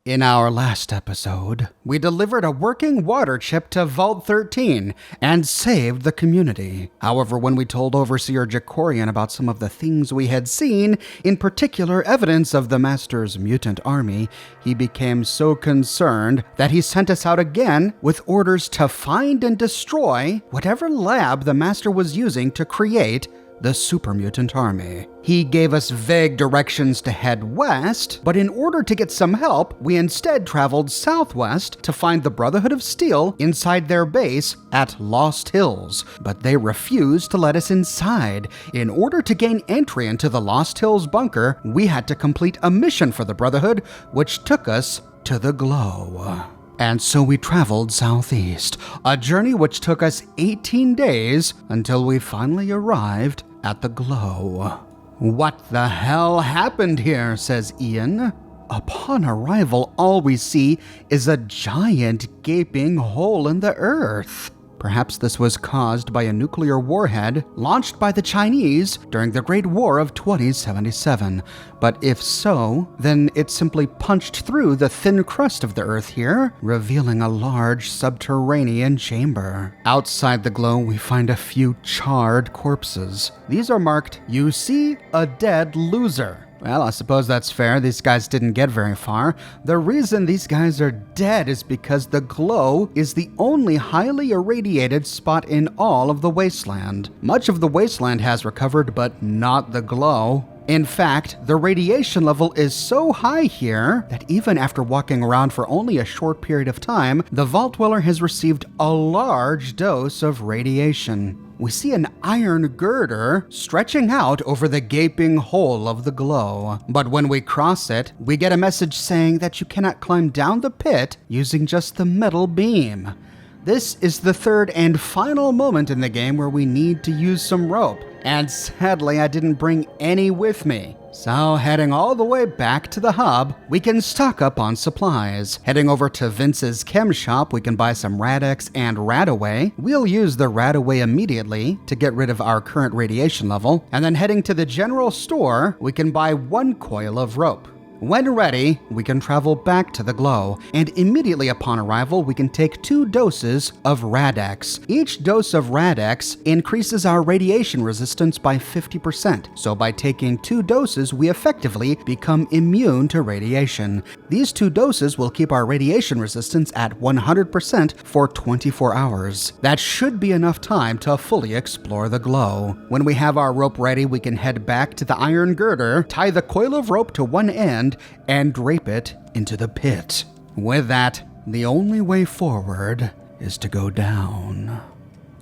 In our last episode, we delivered a working water chip to Vault 13 and saved the community. However, when we told Overseer Jacorian about some of the things we had seen, in particular evidence of the Master's mutant army, he became so concerned that he sent us out again with orders to find and destroy whatever lab the Master was using to create the super mutant army. He gave us vague directions to head west, but in order to get some help, we instead traveled southwest to find the Brotherhood of Steel inside their base at Lost Hills, but they refused to let us inside. In order to gain entry into the Lost Hills bunker, we had to complete a mission for the Brotherhood, which took us to the Glow. And so we traveled southeast, a journey which took us 18 days until we finally arrived at the Glow. "What the hell happened here?" says Ian. Upon arrival, all we see is a giant gaping hole in the earth. Perhaps this was caused by a nuclear warhead launched by the Chinese during the Great War of 2077. But if so, then it simply punched through the thin crust of the Earth here, revealing a large subterranean chamber. Outside the Glow, we find a few charred corpses. These are marked, "You see a dead loser." Well, I suppose that's fair. These guys didn't get very far. The reason these guys are dead is because the Glow is the only highly irradiated spot in all of the wasteland. Much of the wasteland has recovered, but not the Glow. In fact, the radiation level is so high here that even after walking around for only a short period of time, the Vault Dweller has received a large dose of radiation. We see an iron girder stretching out over the gaping hole of the Glow. But when we cross it, we get a message saying that you cannot climb down the pit using just the metal beam. This is the third and final moment in the game where we need to use some rope, and sadly I didn't bring any with me. So heading all the way back to the hub, we can stock up on supplies. Heading over to Vince's chem shop, we can buy some Rad-X and Radaway. We'll use the Radaway immediately to get rid of our current radiation level. And then heading to the general store, we can buy 1 coil of rope. When ready, we can travel back to the Glow, and immediately upon arrival, we can take 2 doses of Rad-X. Each dose of Rad-X increases our radiation resistance by 50%, so by taking 2 doses, we effectively become immune to radiation. These 2 doses will keep our radiation resistance at 100% for 24 hours. That should be enough time to fully explore the Glow. When we have our rope ready, we can head back to the iron girder, tie the coil of rope to one end, and drape it into the pit. With that, the only way forward is to go down.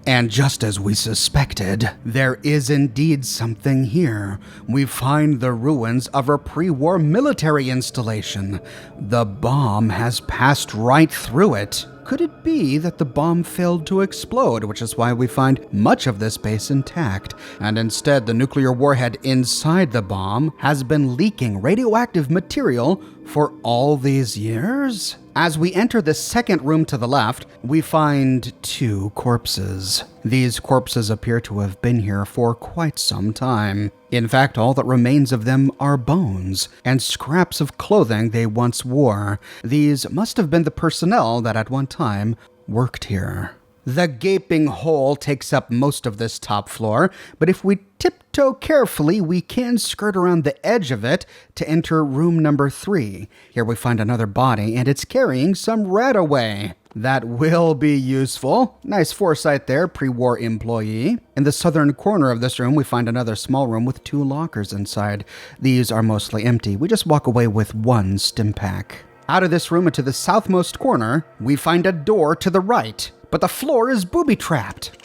And just as we suspected, there is indeed something here. We find the ruins of a pre-war military installation. The bomb has passed right through it. Could it be that the bomb failed to explode, which is why we find much of this base intact, and instead the nuclear warhead inside the bomb has been leaking radioactive material for all these years? As we enter the second room to the left, we find 2 corpses. These corpses appear to have been here for quite some time. In fact, all that remains of them are bones and scraps of clothing they once wore. These must have been the personnel that at one time worked here. The gaping hole takes up most of this top floor, but if we tiptoe carefully, we can skirt around the edge of it to enter room number 3. Here we find another body, and it's carrying some Radaway. That will be useful. Nice foresight there, pre-war employee. In the southern corner of this room, we find another small room with 2 lockers inside. These are mostly empty. We just walk away with 1 stim pack. Out of this room into the southmost corner, we find a door to the right, but the floor is booby-trapped.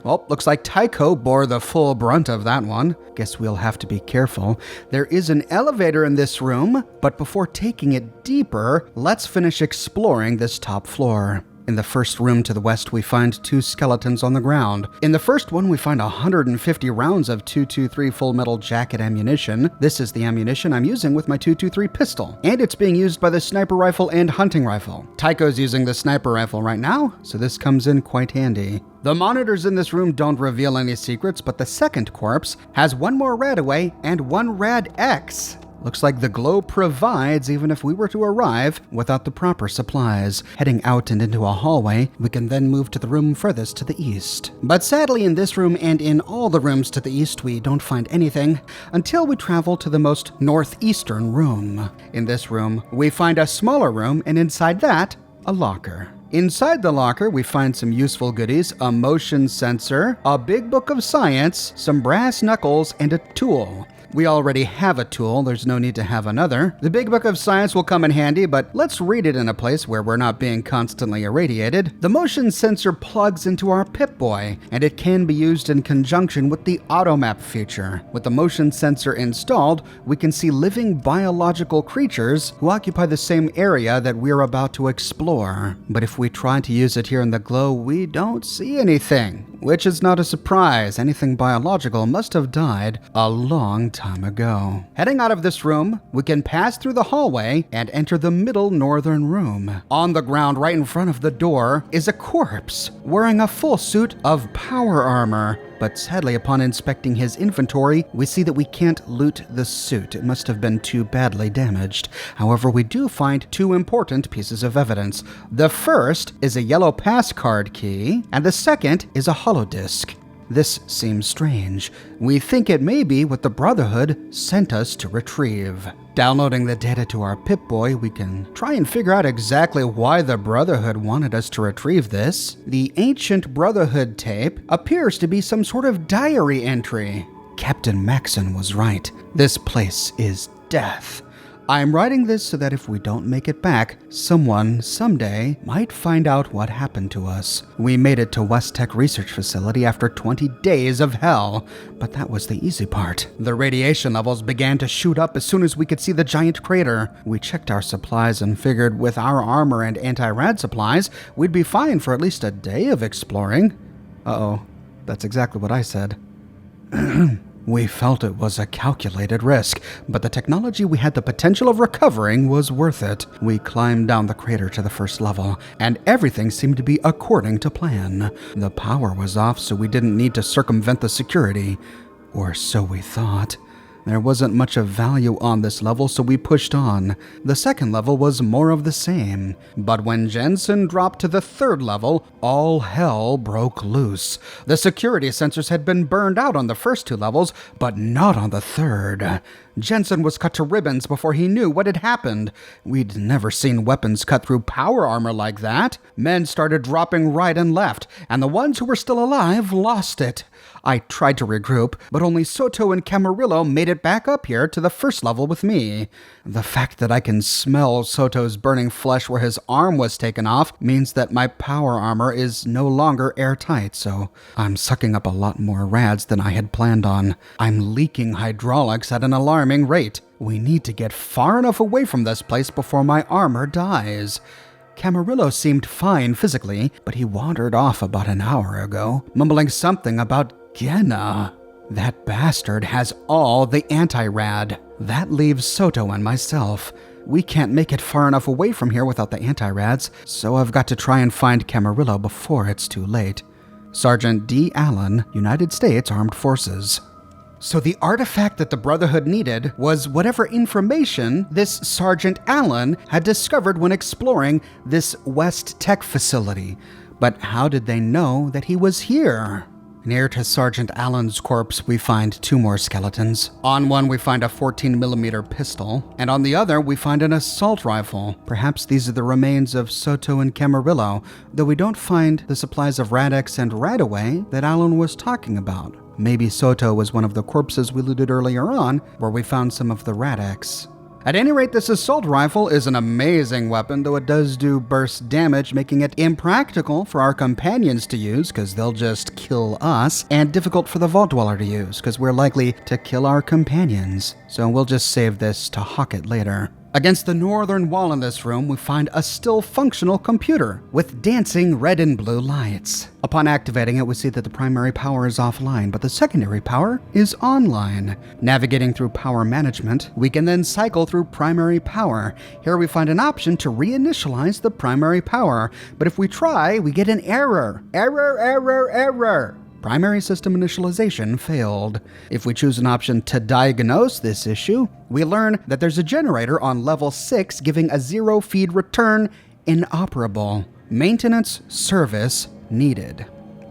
Well, looks like Tycho bore the full brunt of that one. Guess we'll have to be careful. There is an elevator in this room, but before taking it deeper, let's finish exploring this top floor. In the first room to the west, we find 2 skeletons on the ground. In the first one, we find 150 rounds of 223 full metal jacket ammunition. This is the ammunition I'm using with my 223 pistol, and it's being used by the sniper rifle and hunting rifle. Tycho's using the sniper rifle right now, so this comes in quite handy. The monitors in this room don't reveal any secrets, but the second corpse has 1 more Radaway and 1 Rad-X. Looks like the glow provides even if we were to arrive without the proper supplies. Heading out and into a hallway, we can then move to the room furthest to the east. But sadly, in this room and in all the rooms to the east, we don't find anything until we travel to the most northeastern room. In this room, we find a smaller room, and inside that, a locker. Inside the locker, we find some useful goodies, a motion sensor, a big book of science, some brass knuckles, and a tool. We already have a tool, there's no need to have another. The big book of science will come in handy, but let's read it in a place where we're not being constantly irradiated. The motion sensor plugs into our Pip-Boy, and it can be used in conjunction with the automap feature. With the motion sensor installed, we can see living biological creatures who occupy the same area that we're about to explore. But if we try to use it here in the glow, we don't see anything, which is not a surprise. Anything biological must have died a long time ago. Heading out of this room, we can pass through the hallway and enter the middle northern room. On the ground right in front of the door is a corpse wearing a full suit of power armor. But sadly, upon inspecting his inventory, we see that we can't loot the suit. It must have been too badly damaged. However, we do find two important pieces of evidence. The first is a yellow pass card key, and the second is a holodisc. This seems strange. We think it may be what the Brotherhood sent us to retrieve. Downloading the data to our Pip-Boy, we can try and figure out exactly why the Brotherhood wanted us to retrieve this. The ancient Brotherhood tape appears to be some sort of diary entry. Captain Maxon was right. This place is death. I'm writing this so that if we don't make it back, someone, someday, might find out what happened to us. We made it to West Tech Research Facility after 20 days of hell, but that was the easy part. The radiation levels began to shoot up as soon as we could see the giant crater. We checked our supplies and figured with our armor and anti-rad supplies, we'd be fine for at least a day of exploring. Uh-oh, that's exactly what I said. We felt it was a calculated risk, but the technology we had the potential of recovering was worth it. We climbed down the crater to the first level, and everything seemed to be according to plan. The power was off, so we didn't need to circumvent the security. Or so we thought. There wasn't much of value on this level, so we pushed on. The second level was more of the same. But when Jensen dropped to the third level, all hell broke loose. The security sensors had been burned out on the first two levels, but not on the third. Jensen was cut to ribbons before he knew what had happened. We'd never seen weapons cut through power armor like that. Men started dropping right and left, and the ones who were still alive lost it. I tried to regroup, but only Soto and Camarillo made it back up here to the first level with me. The fact that I can smell Soto's burning flesh where his arm was taken off means that my power armor is no longer airtight, so I'm sucking up a lot more rads than I had planned on. I'm leaking hydraulics at an alarming rate. We need to get far enough away from this place before my armor dies. Camarillo seemed fine physically, but he wandered off about an hour ago, mumbling something about Genna. That bastard has all the anti-rad. That leaves Soto and myself. We can't make it far enough away from here without the anti-rads, so I've got to try and find Camarillo before it's too late. Sergeant D. Allen, United States Armed Forces. So the artifact that the Brotherhood needed was whatever information this Sergeant Allen had discovered when exploring this West Tech facility. But how did they know that he was here? Near to Sergeant Allen's corpse, we find two more skeletons. On one, we find a 14mm pistol, and on the other, we find an assault rifle. Perhaps these are the remains of Soto and Camarillo, though we don't find the supplies of Rad-X and Radaway that Allen was talking about. Maybe Soto was one of the corpses we looted earlier on, where we found some of the Rad-X. At any rate, this assault rifle is an amazing weapon, though it does do burst damage, making it impractical for our companions to use, because they'll just kill us, and difficult for the Vault Dweller to use, because we're likely to kill our companions. So we'll just save this to hawk it later. Against the northern wall in this room, we find a still functional computer with dancing red and blue lights. Upon activating it, we see that the primary power is offline, but the secondary power is online. Navigating through power management, we can then cycle through primary power. Here we find an option to reinitialize the primary power, but if we try, we get an error. Error, error, error. Primary system initialization failed. If we choose an option to diagnose this issue, we learn that there's a generator on level 6 giving a zero feed return inoperable. Maintenance service needed.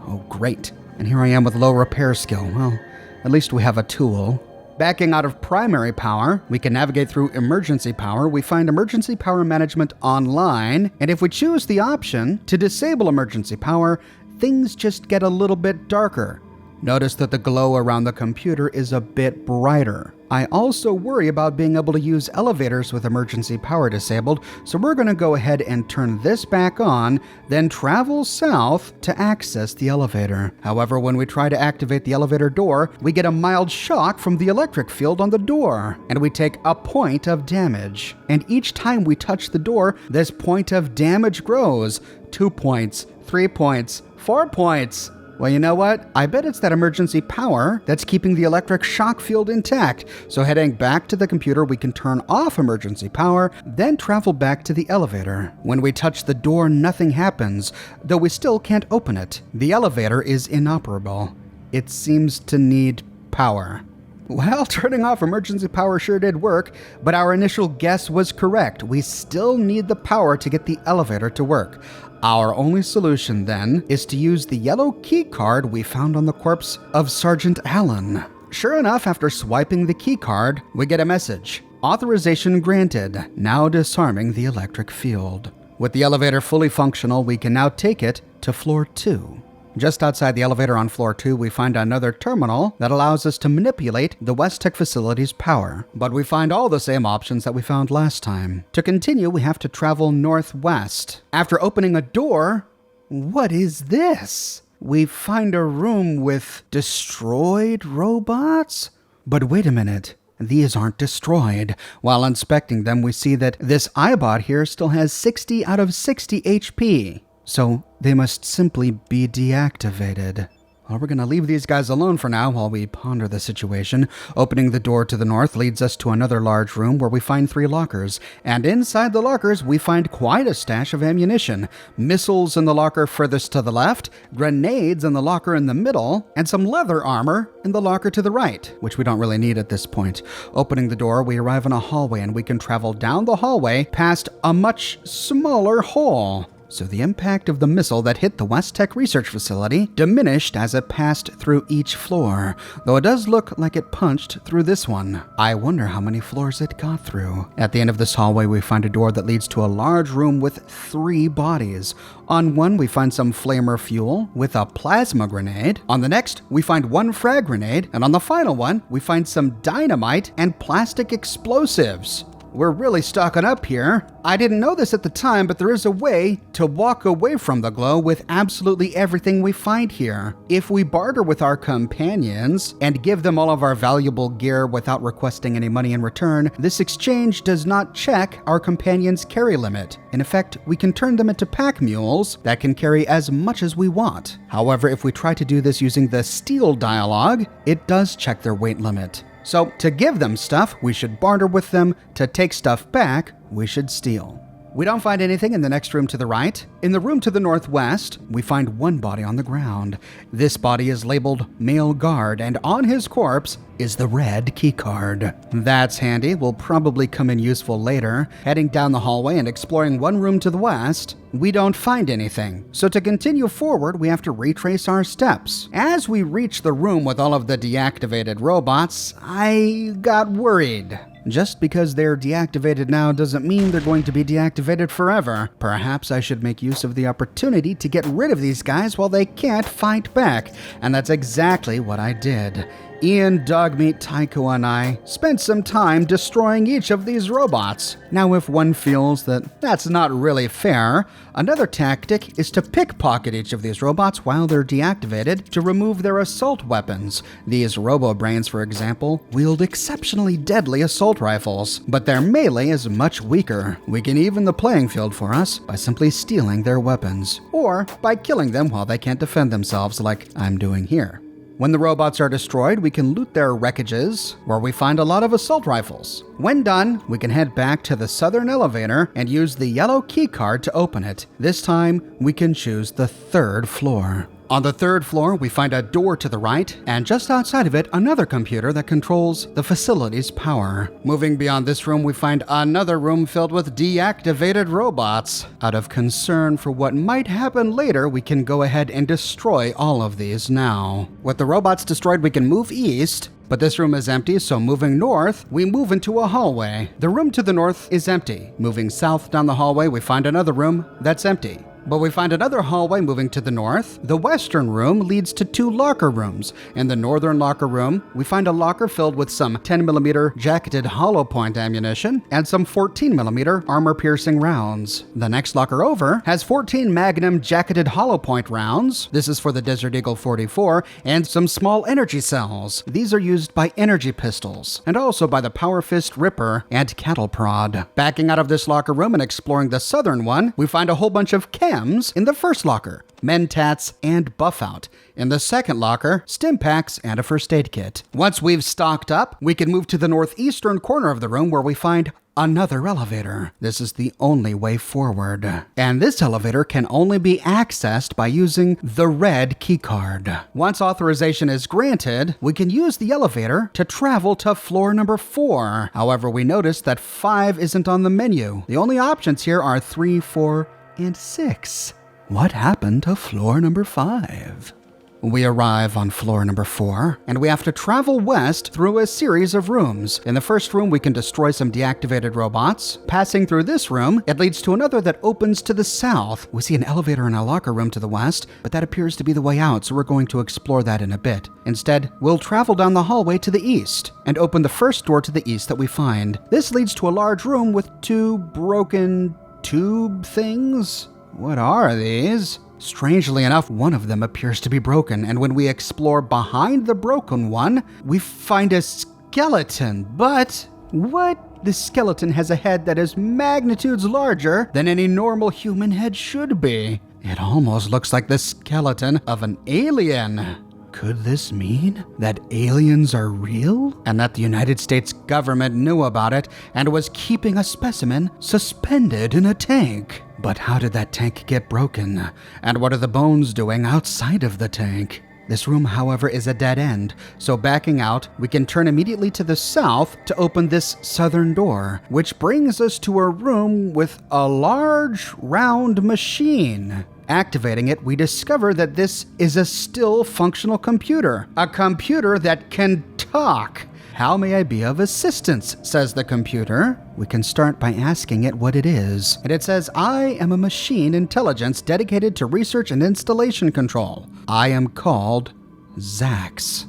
Oh, great. And here I am with low repair skill. Well, at least we have a tool. Backing out of primary power, we can navigate through emergency power. We find emergency power management online, and if we choose the option to disable emergency power, things just get a little bit darker. Notice that the glow around the computer is a bit brighter. I also worry about being able to use elevators with emergency power disabled, so we're going to go ahead and turn this back on, then travel south to access the elevator. However, when we try to activate the elevator door, we get a mild shock from the electric field on the door, and we take a point of damage. And each time we touch the door, this point of damage grows. 2 points, 3 points, 4 points. Well, you know what? I bet it's that emergency power that's keeping the electric shock field intact. So heading back to the computer, we can turn off emergency power, then travel back to the elevator. When we touch the door, nothing happens, though we still can't open it. The elevator is inoperable. It seems to need power. Well, turning off emergency power sure did work, but our initial guess was correct. We still need the power to get the elevator to work. Our only solution, then, is to use the yellow key card we found on the corpse of Sergeant Allen. Sure enough, after swiping the key card, we get a message. Authorization granted, now disarming the electric field. With the elevator fully functional, we can now take it to floor 2. Just outside the elevator on floor 2, we find another terminal that allows us to manipulate the West-Tech facility's power. But we find all the same options that we found last time. To continue, we have to travel northwest. After opening a door, what is this? We find a room with destroyed robots? But wait a minute. These aren't destroyed. While inspecting them, we see that this iBot here still has 60 out of 60 HP. So they must simply be deactivated. Well, we're going to leave these guys alone for now while we ponder the situation. Opening the door to the north leads us to another large room where we find 3 lockers. And inside the lockers, we find quite a stash of ammunition. Missiles in the locker furthest to the left, grenades in the locker in the middle, and some leather armor in the locker to the right, which we don't really need at this point. Opening the door, we arrive in a hallway, and we can travel down the hallway past a much smaller hole. So the impact of the missile that hit the West-Tech research facility diminished as it passed through each floor, though it does look like it punched through this one. I wonder how many floors it got through. At the end of this hallway, we find a door that leads to a large room with 3 bodies. On one, we find some flamer fuel with a plasma grenade. On the next, we find 1 frag grenade. And on the final one, we find some dynamite and plastic explosives. We're really stocking up here. I didn't know this at the time, but there is a way to walk away from the glow with absolutely everything we find here. If we barter with our companions and give them all of our valuable gear without requesting any money in return, this exchange does not check our companions' carry limit. In effect, we can turn them into pack mules that can carry as much as we want. However, if we try to do this using the steal dialogue, it does check their weight limit. So, to give them stuff, we should barter with them. To take stuff back, we should steal. We don't find anything in the next room to the right. In the room to the northwest, we find 1 body on the ground. This body is labeled Male Guard, and on his corpse is the red keycard. That's handy, will probably come in useful later. Heading down the hallway and exploring 1 room to the west, we don't find anything. So to continue forward, we have to retrace our steps. As we reach the room with all of the deactivated robots, I got worried. Just because they're deactivated now doesn't mean they're going to be deactivated forever. Perhaps I should make use of the opportunity to get rid of these guys while they can't fight back. And that's exactly what I did. Ian, Dogmeat, Tycho, and I spent some time destroying each of these robots. Now, if one feels that that's not really fair, another tactic is to pickpocket each of these robots while they're deactivated to remove their assault weapons. These robo-brains, for example, wield exceptionally deadly assault rifles, but their melee is much weaker. We can even the playing field for us by simply stealing their weapons, or by killing them while they can't defend themselves like I'm doing here. When the robots are destroyed, we can loot their wreckages, where we find a lot of assault rifles. When done, we can head back to the southern elevator and use the yellow key card to open it. This time, we can choose the 3rd floor. On the third floor, we find a door to the right, and just outside of it, another computer that controls the facility's power. Moving beyond this room, we find another room filled with deactivated robots. Out of concern for what might happen later, we can go ahead and destroy all of these now. With the robots destroyed, we can move east, but this room is empty, so moving north, we move into a hallway. The room to the north is empty. Moving south down the hallway, we find another room that's empty. But we find another hallway moving to the north. The western room leads to 2 locker rooms. In the northern locker room, we find a locker filled with some 10mm jacketed hollow point ammunition and some 14mm armor-piercing rounds. The next locker over has 14 Magnum jacketed hollow point rounds. This is for the Desert Eagle 44, and some small energy cells. These are used by energy pistols, and also by the Power Fist Ripper and Cattle Prod. Backing out of this locker room and exploring the southern one, we find a whole bunch of cams in the first locker, Mentats and Buff Out. In the second locker, stim packs and a first aid kit. Once we've stocked up, we can move to the northeastern corner of the room where we find another elevator. This is the only way forward. And this elevator can only be accessed by using the red keycard. Once authorization is granted, we can use the elevator to travel to floor number 4. However, we notice that 5 isn't on the menu. The only options here are 3, 4, and 6. What happened to floor number 5? We arrive on floor number 4, and we have to travel west through a series of rooms. In the first room, we can destroy some deactivated robots. Passing through this room, it leads to another that opens to the south. We see an elevator and a locker room to the west, but that appears to be the way out, so we're going to explore that in a bit. Instead, we'll travel down the hallway to the east and open the first door to the east that we find. This leads to a large room with 2 broken tube things? What are these? Strangely enough, one of them appears to be broken, and when we explore behind the broken one, we find a skeleton. But what? The skeleton has a head that is magnitudes larger than any normal human head should be. It almost looks like the skeleton of an alien. Could this mean that aliens are real? And that the United States government knew about it and was keeping a specimen suspended in a tank? But how did that tank get broken? And what are the bones doing outside of the tank? This room, however, is a dead end, so backing out, we can turn immediately to the south to open this southern door, which brings us to a room with a large, round machine. Activating it, we discover that this is a still functional computer, a computer that can talk. How may I be of assistance, says the computer. We can start by asking it what it is. And it says, I am a machine intelligence dedicated to research and installation control. I am called Zax.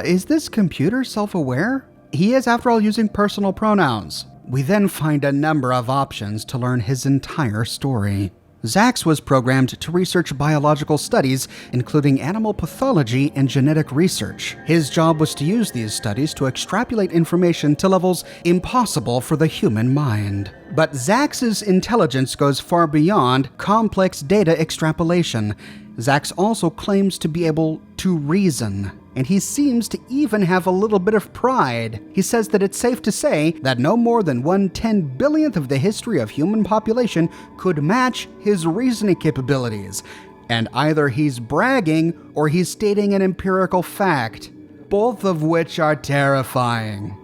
Is this computer self-aware? He is, after all, using personal pronouns. We then find a number of options to learn his entire story. Zax was programmed to research biological studies, including animal pathology and genetic research. His job was to use these studies to extrapolate information to levels impossible for the human mind. But Zax's intelligence goes far beyond complex data extrapolation. Zax also claims to be able to reason, and he seems to even have a little bit of pride. He says that it's safe to say that no more than 1/10 billionth of the history of human population could match his reasoning capabilities. And either he's bragging or he's stating an empirical fact, both of which are terrifying.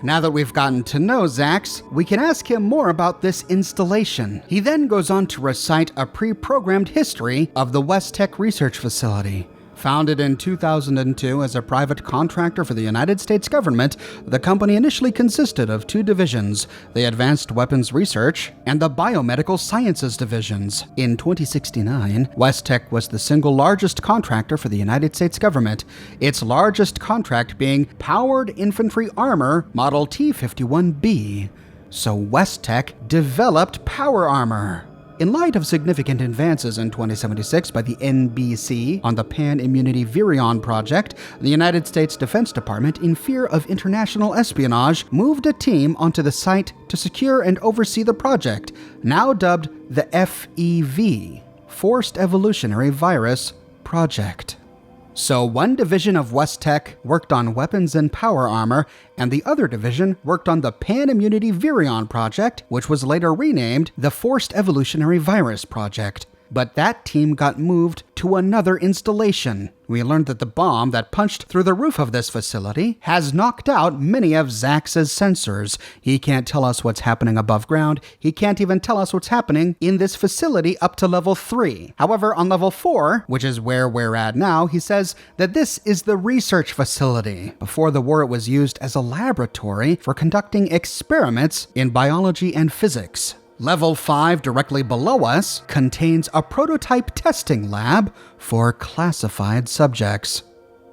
Now that we've gotten to know Zax, we can ask him more about this installation. He then goes on to recite a pre-programmed history of the West Tech Research Facility. Founded in 2002 as a private contractor for the United States government, the company initially consisted of 2 divisions, the Advanced Weapons Research and the Biomedical Sciences divisions. In 2069, West Tech was the single largest contractor for the United States government, its largest contract being Powered Infantry Armor Model T-51B. So West Tech developed power armor. In light of significant advances in 2076 by the NBC on the Pan-Immunity Virion project, the United States Defense Department, in fear of international espionage, moved a team onto the site to secure and oversee the project, now dubbed the FEV, Forced Evolutionary Virus Project. So one division of West Tech worked on weapons and power armor, and the other division worked on the Pan-Immunity Virion project, which was later renamed the Forced Evolutionary Virus Project. but that team got moved to another installation. We learned that the bomb that punched through the roof of this facility has knocked out many of Zach's sensors. He can't tell us what's happening above ground. He can't even tell us what's happening in this facility up to level 3. However, on level 4, which is where we're at now, he says that this is the research facility. Before the war, it was used as a laboratory for conducting experiments in biology and physics. Level 5, directly below us, contains a prototype testing lab for classified subjects.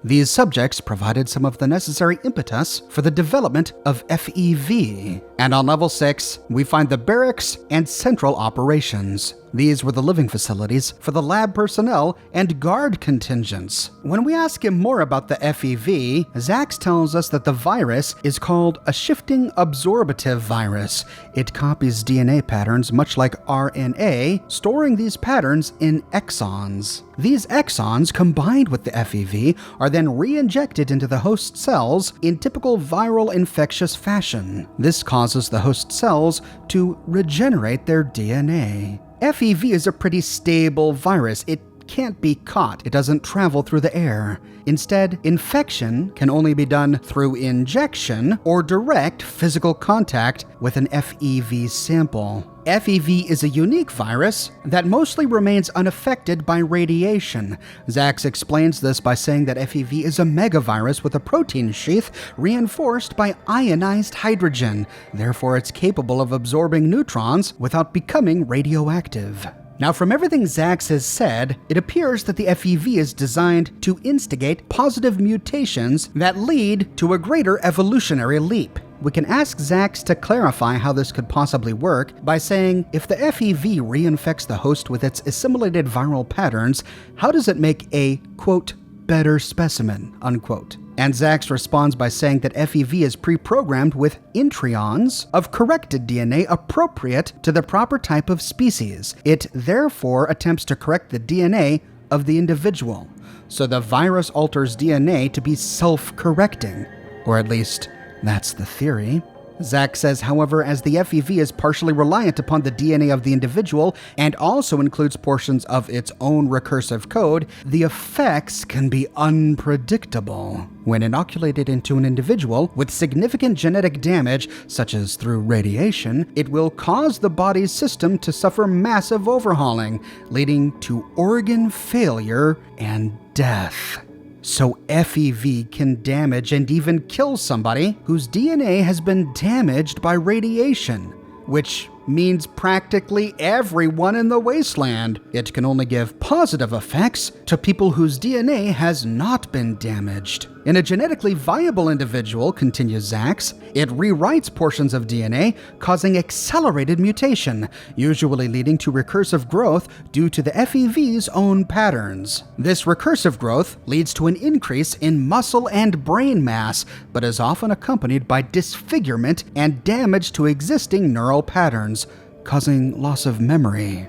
These subjects provided some of the necessary impetus for the development of FEV. And on level 6, we find the barracks and central operations. These were the living facilities for the lab personnel and guard contingents. When we ask him more about the FEV, Zach tells us that the virus is called a shifting absorbative virus. It copies DNA patterns much like RNA, storing these patterns in exons. These exons, combined with the FEV, are then re-injected into the host cells in typical viral infectious fashion. This causes the host cells to regenerate their DNA. FEV is a pretty stable virus. It can't be caught. It doesn't travel through the air. Instead, infection can only be done through injection or direct physical contact with an FEV sample. FEV is a unique virus that mostly remains unaffected by radiation. Zach explains this by saying that FEV is a megavirus with a protein sheath reinforced by ionized hydrogen. Therefore, it's capable of absorbing neutrons without becoming radioactive. Now, from everything Zach has said, it appears that the FEV is designed to instigate positive mutations that lead to a greater evolutionary leap. We can ask Zach to clarify how this could possibly work by saying, if the FEV reinfects the host with its assimilated viral patterns, how does it make a, quote, better specimen, unquote? And Zach responds by saying that FEV is pre-programmed with intrions of corrected DNA appropriate to the proper type of species. It therefore attempts to correct the DNA of the individual. So the virus alters DNA to be self-correcting, or at least that's the theory. Zach says, however, as the FEV is partially reliant upon the DNA of the individual and also includes portions of its own recursive code, the effects can be unpredictable. When inoculated into an individual with significant genetic damage, such as through radiation, it will cause the body's system to suffer massive overhauling, leading to organ failure and death. So FEV can damage and even kill somebody whose DNA has been damaged by radiation, which means practically everyone in the wasteland. It can only give positive effects to people whose DNA has not been damaged. In a genetically viable individual, continues Zach, it rewrites portions of DNA, causing accelerated mutation, usually leading to recursive growth due to the FEV's own patterns. This recursive growth leads to an increase in muscle and brain mass, but is often accompanied by disfigurement and damage to existing neural patterns, causing loss of memory.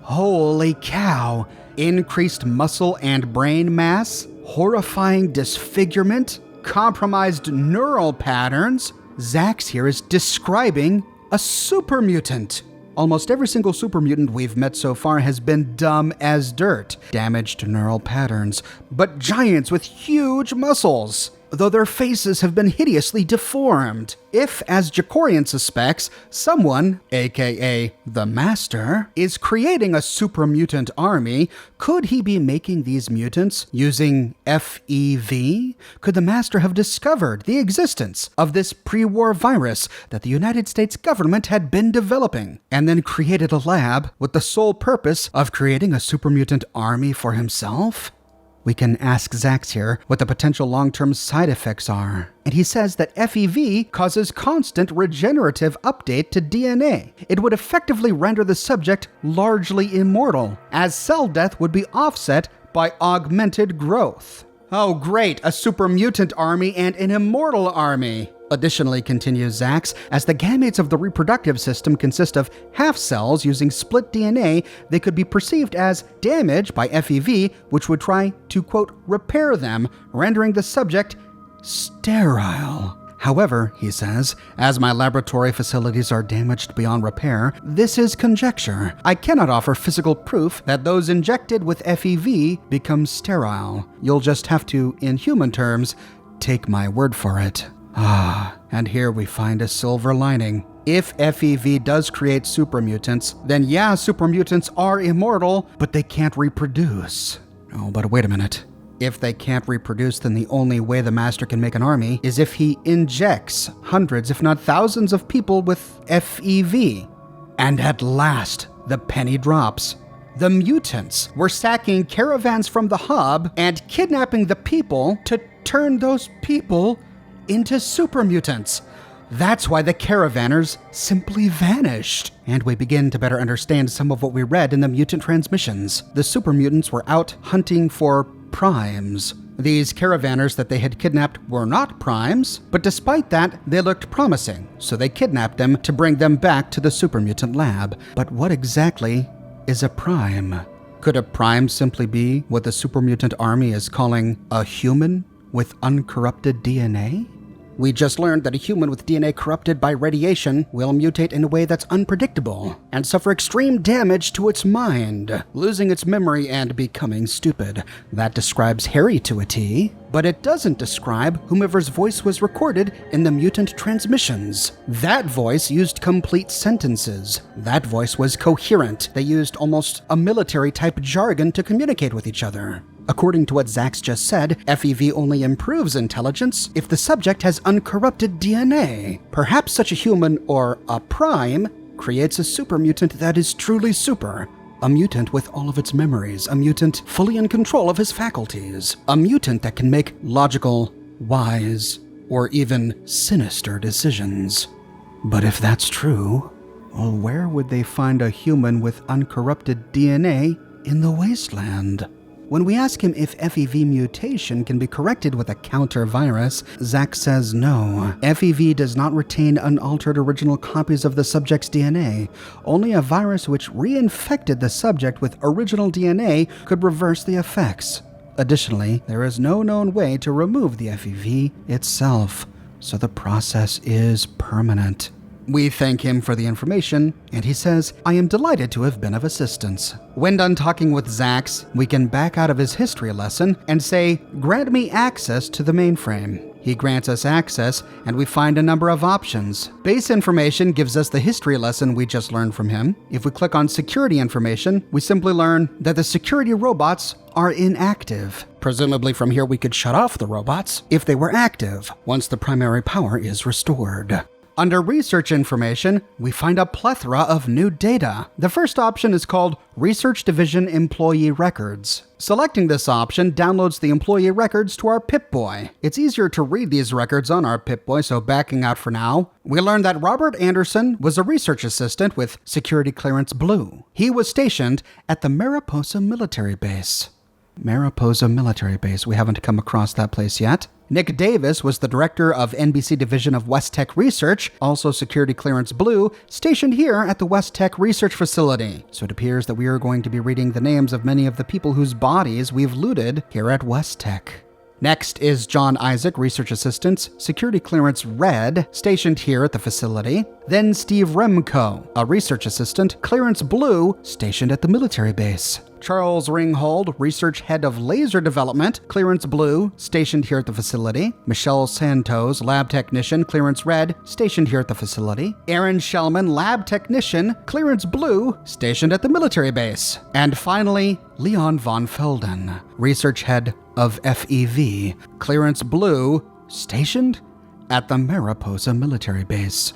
Holy cow! Increased muscle and brain mass? Horrifying disfigurement? Compromised neural patterns? Zach here is describing a super mutant. Almost every single super mutant we've met so far has been dumb as dirt, damaged neural patterns, but giants with huge muscles, though their faces have been hideously deformed. If, as Jacorian suspects, someone, aka the Master, is creating a super mutant army, could he be making these mutants using FEV? Could the Master have discovered the existence of this pre-war virus that the United States government had been developing, and then created a lab with the sole purpose of creating a super mutant army for himself? We can ask Zach here what the potential long-term side effects are. And he says that FEV causes constant regenerative update to DNA. It would effectively render the subject largely immortal, as cell death would be offset by augmented growth. Oh great, a super mutant army and an immortal army. Additionally, continues Zach, as the gametes of the reproductive system consist of half cells using split DNA, they could be perceived as damaged by FEV, which would try to, quote, repair them, rendering the subject sterile. However, he says, as my laboratory facilities are damaged beyond repair, this is conjecture. I cannot offer physical proof that those injected with FEV become sterile. You'll just have to, in human terms, take my word for it. And here we find a silver lining. If FEV does create supermutants, then yeah, supermutants are immortal, but they can't reproduce. Oh, but wait a minute. If they can't reproduce, then the only way the Master can make an army is if he injects hundreds, if not thousands of people with FEV. And at last, the penny drops. The mutants were sacking caravans from the hub and kidnapping the people to turn those people into supermutants. That's why the caravanners simply vanished. And we begin to better understand some of what we read in the mutant transmissions. The supermutants were out hunting for primes. These caravanners that they had kidnapped were not primes, but despite that, they looked promising, so they kidnapped them to bring them back to the supermutant lab. But what exactly is a prime? Could a prime simply be what the supermutant army is calling a human with uncorrupted DNA? We just learned that a human with DNA corrupted by radiation will mutate in a way that's unpredictable and suffer extreme damage to its mind, losing its memory and becoming stupid. That describes Harry to a T, but it doesn't describe whomever's voice was recorded in the mutant transmissions. That voice used complete sentences. That voice was coherent. They used almost a military-type jargon to communicate with each other. According to what Zax just said, FEV only improves intelligence if the subject has uncorrupted DNA. Perhaps such a human, or a prime, creates a supermutant that is truly super. A mutant with all of its memories, a mutant fully in control of his faculties, a mutant that can make logical, wise, or even sinister decisions. But if that's true, well, where would they find a human with uncorrupted DNA in the wasteland? When we ask him if FEV mutation can be corrected with a counter virus, Zax says no. FEV does not retain unaltered original copies of the subject's DNA. Only a virus which reinfected the subject with original DNA could reverse the effects. Additionally, there is no known way to remove the FEV itself, so the process is permanent. We thank him for the information, and he says, I am delighted to have been of assistance. When done talking with Zax, we can back out of his history lesson and say, grant me access to the mainframe. He grants us access, and we find a number of options. Base information gives us the history lesson we just learned from him. If we click on security information, we simply learn that the security robots are inactive. Presumably from here we could shut off the robots if they were active, once the primary power is restored. Under research information, we find a plethora of new data. The first option is called Research Division Employee Records. Selecting this option downloads the employee records to our Pip-Boy. It's easier to read these records on our Pip-Boy, so backing out for now, we learned that Robert Anderson was a research assistant with Security Clearance Blue. He was stationed at the Mariposa Military Base. Mariposa Military Base. We haven't come across that place yet. Nick Davis was the director of NBC Division of West Tech Research, also Security Clearance Blue, stationed here at the West Tech Research Facility. So it appears that we are going to be reading the names of many of the people whose bodies we've looted here at West Tech. Next is John Isaac, Research Assistant, Security Clearance Red, stationed here at the facility. Then Steve Remco, a Research Assistant, Clearance Blue, stationed at the military base. Charles Ringhold, Research Head of Laser Development, Clearance Blue, stationed here at the facility. Michelle Santos, Lab Technician, Clearance Red, stationed here at the facility. Aaron Shellman, Lab Technician, Clearance Blue, stationed at the military base. And finally, Leon von Felden, Research Head of FEV, Clearance Blue, stationed at the Mariposa military base.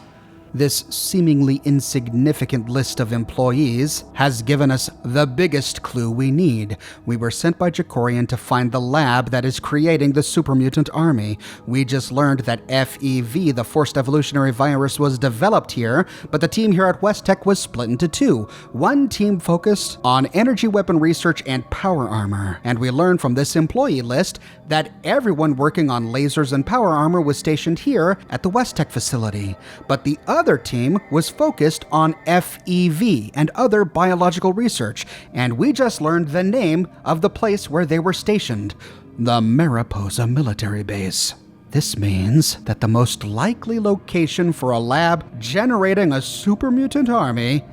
This seemingly insignificant list of employees has given us the biggest clue we need. We were sent by Jacorian to find the lab that is creating the supermutant army. We just learned that FEV, the forced evolutionary virus, was developed here, but the team here at West Tech was split into two. One team focused on energy weapon research and power armor. And we learned from this employee list that everyone working on lasers and power armor was stationed here at the West Tech facility. But the other team was focused on FEV and other biological research, and we just learned the name of the place where they were stationed, the Mariposa military base. This means that the most likely location for a lab generating a super mutant army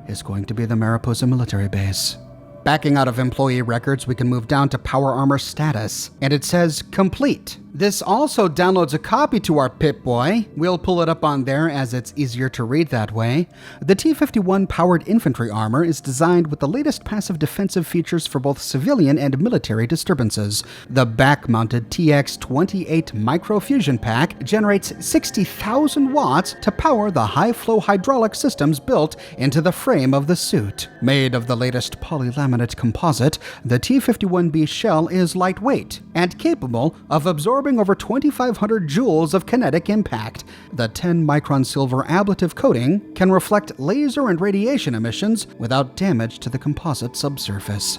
is going to be the Mariposa military base. Backing out of employee records, we can move down to power armor status, and it says complete. This also downloads a copy to our Pip-Boy. We'll pull it up on there as it's easier to read that way. The T-51 powered infantry armor is designed with the latest passive defensive features for both civilian and military disturbances. The back-mounted TX-28 microfusion pack generates 60,000 watts to power the high-flow hydraulic systems built into the frame of the suit. Made of the latest polylaminate composite, the T-51B shell is lightweight and capable of absorbing over 2,500 joules of kinetic impact. The 10-micron silver ablative coating can reflect laser and radiation emissions without damage to the composite subsurface.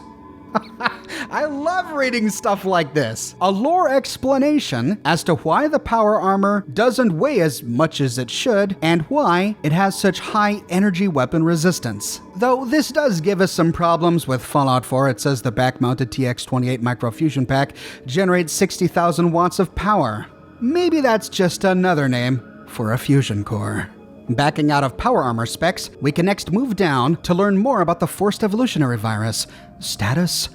I love reading stuff like this. A lore explanation as to why the power armor doesn't weigh as much as it should and why it has such high energy weapon resistance. Though this does give us some problems with Fallout 4. It says the back-mounted TX-28 microfusion pack generates 60,000 watts of power. Maybe that's just another name for a fusion core. Backing out of power armor specs, we can next move down to learn more about the forced evolutionary virus. Status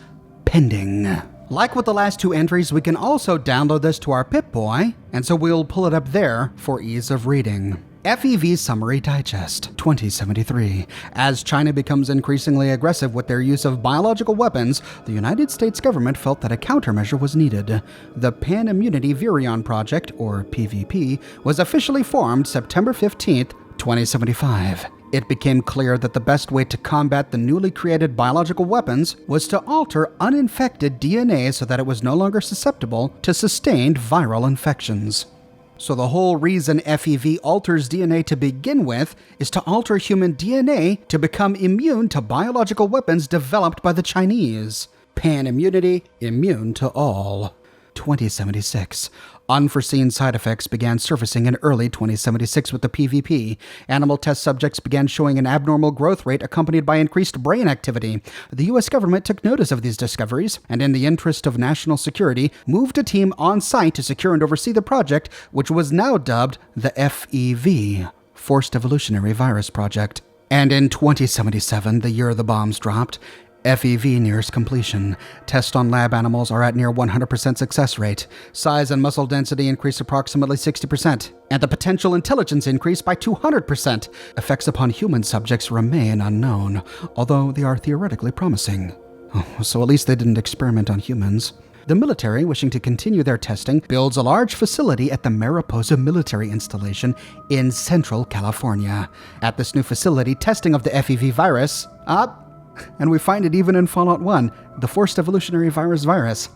pending. Like with the last two entries, we can also download this to our Pip-Boy, and so we'll pull it up there for ease of reading. FEV Summary Digest 2073. As China becomes increasingly aggressive with their use of biological weapons, the United States government felt that a countermeasure was needed. The Pan Immunity Virion Project, or PVP, was officially formed September 15th, 2075. It became clear that the best way to combat the newly created biological weapons was to alter uninfected DNA so that it was no longer susceptible to sustained viral infections. So the whole reason FEV alters DNA to begin with is to alter human DNA to become immune to biological weapons developed by the Chinese. Pan immunity, immune to all. 2076. Unforeseen side effects began surfacing in early 2076 with the PvP. Animal test subjects began showing an abnormal growth rate accompanied by increased brain activity. The U.S. government took notice of these discoveries, and in the interest of national security, moved a team on site to secure and oversee the project, which was now dubbed the FEV, Forced Evolutionary Virus Project. And in 2077, the year the bombs dropped, FEV nears completion. Tests on lab animals are at near 100% success rate. Size and muscle density increase approximately 60%, and the potential intelligence increase by 200%. Effects upon human subjects remain unknown, although they are theoretically promising. So at least they didn't experiment on humans. The military, wishing to continue their testing, builds a large facility at the Mariposa military installation in Central California. At this new facility, testing of the FEV virus, and we find it even in Fallout 1, the Forced Evolutionary Virus,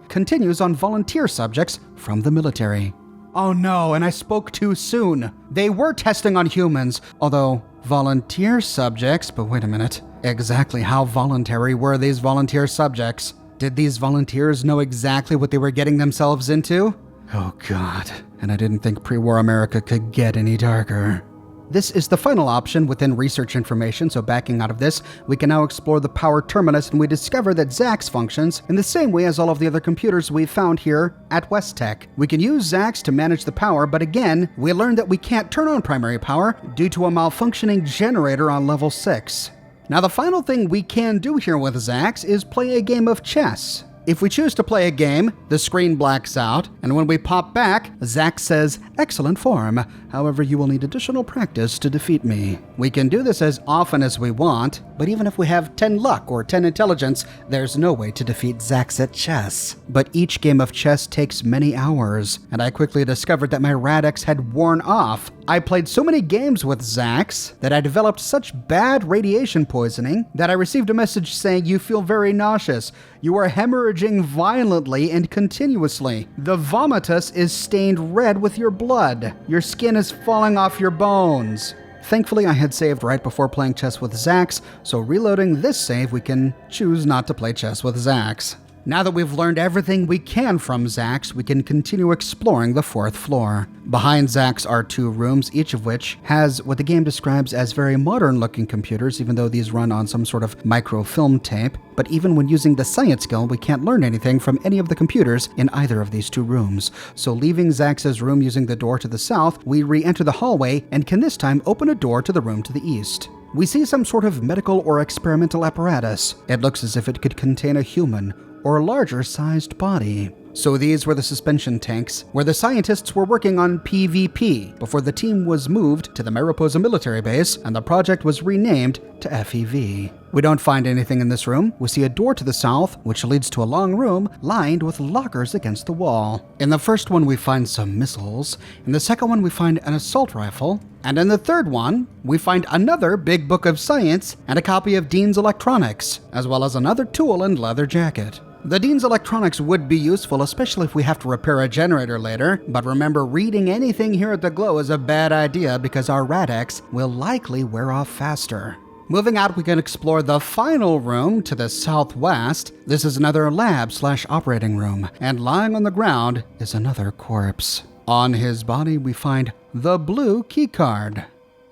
continues on volunteer subjects from the military. Oh no, and I spoke too soon. They were testing on humans, although volunteer subjects, but wait a minute. Exactly how voluntary were these volunteer subjects? Did these volunteers know exactly what they were getting themselves into? Oh God, and I didn't think pre-war America could get any darker. This is the final option within research information, so backing out of this, we can now explore the power terminus, and we discover that Zax functions in the same way as all of the other computers we've found here at West Tech. We can use Zax to manage the power, but again, we learned that we can't turn on primary power due to a malfunctioning generator on level 6. Now the final thing we can do here with Zax is play a game of chess. If we choose to play a game, the screen blacks out, and when we pop back, Zax says, "Excellent form. However, you will need additional practice to defeat me." We can do this as often as we want, but even if we have 10 luck or 10 intelligence, there's no way to defeat Zax at chess. But each game of chess takes many hours, and I quickly discovered that my Radix had worn off. I played so many games with Zax that I developed such bad radiation poisoning that I received a message saying, "You feel very nauseous. You are hemorrhaging violently and continuously. The vomitus is stained red with your blood. Your skin is falling off your bones." Thankfully, I had saved right before playing chess with Zax, so reloading this save, we can choose not to play chess with Zax. Now that we've learned everything we can from Zach's, we can continue exploring the 4th floor. Behind Zach's are 2 rooms, each of which has what the game describes as very modern-looking computers, even though these run on some sort of microfilm tape. But even when using the science skill, we can't learn anything from any of the computers in either of these 2 rooms. So leaving Zach's room using the door to the south, we re-enter the hallway and can this time open a door to the room to the east. We see some sort of medical or experimental apparatus. It looks as if it could contain a human or a larger-sized body. So these were the suspension tanks, where the scientists were working on PvP before the team was moved to the Mariposa military base and the project was renamed to FEV. We don't find anything in this room. We see a door to the south, which leads to a long room lined with lockers against the wall. In the first one, we find some missiles. In the second one, we find an assault rifle. And in the third one, we find another big book of science and a copy of Dean's Electronics, as well as another tool and leather jacket. The Dean's Electronics would be useful, especially if we have to repair a generator later, but remember, reading anything here at the Glow is a bad idea because our Rad-X will likely wear off faster. Moving out, we can explore the final room to the southwest. This is another lab/operating room, and lying on the ground is another corpse. On his body, we find the blue keycard.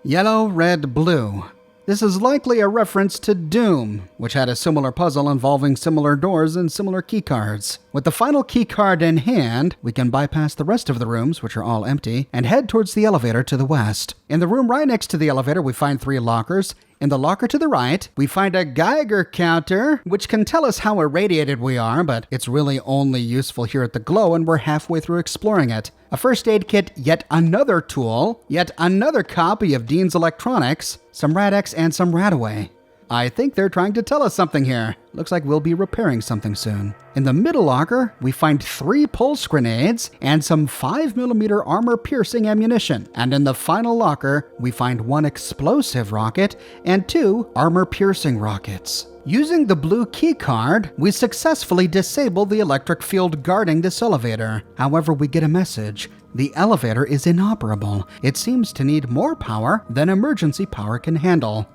Yellow, red, blue. This is likely a reference to Doom, which had a similar puzzle involving similar doors and similar keycards. With the final keycard in hand, we can bypass the rest of the rooms, which are all empty, and head towards the elevator to the west. In the room right next to the elevator, we find 3 lockers. In the locker to the right, we find a Geiger counter, which can tell us how irradiated we are, but it's really only useful here at the Glow, and we're halfway through exploring it. A first aid kit, yet another tool, yet another copy of Dean's Electronics, some Rad-X, and some Radaway. I think they're trying to tell us something here. Looks like we'll be repairing something soon. In the middle locker, we find 3 pulse grenades and some 5mm armor-piercing ammunition. And in the final locker, we find 1 explosive rocket and 2 armor-piercing rockets. Using the blue keycard, we successfully disable the electric field guarding this elevator. However, we get a message. The elevator is inoperable. It seems to need more power than emergency power can handle.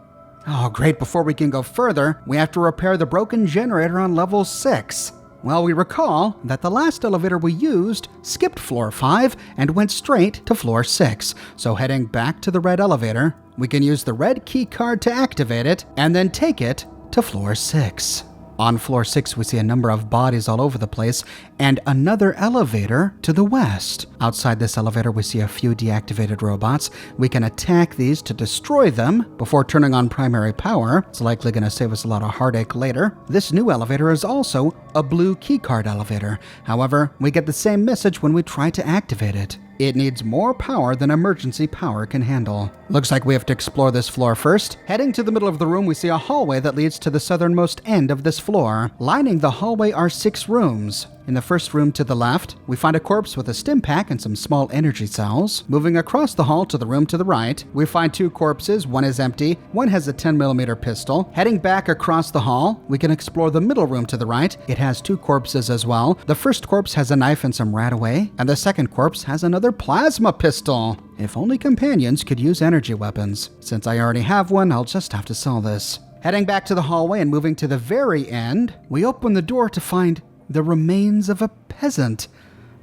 Oh, great. Before we can go further, we have to repair the broken generator on level 6. Well, we recall that the last elevator we used skipped floor 5 and went straight to floor 6. So heading back to the red elevator, we can use the red key card to activate it and then take it to floor 6. On floor 6, we see a number of bodies all over the place and another elevator to the west. Outside this elevator, we see a few deactivated robots. We can attack these to destroy them before turning on primary power. It's likely going to save us a lot of heartache later. This new elevator is also a blue keycard elevator. However, we get the same message when we try to activate it. It needs more power than emergency power can handle. Looks like we have to explore this floor first. Heading to the middle of the room, we see a hallway that leads to the southernmost end of this floor. Lining the hallway are 6 rooms. In the first room to the left, we find a corpse with a stim pack and some small energy cells. Moving across the hall to the room to the right, we find 2 corpses. One is empty, one has a 10mm pistol. Heading back across the hall, we can explore the middle room to the right. It has 2 corpses as well. The first corpse has a knife and some Radaway, and the second corpse has another plasma pistol. If only companions could use energy weapons. Since I already have one, I'll just have to sell this. Heading back to the hallway and moving to the very end, we open the door to find the remains of a peasant.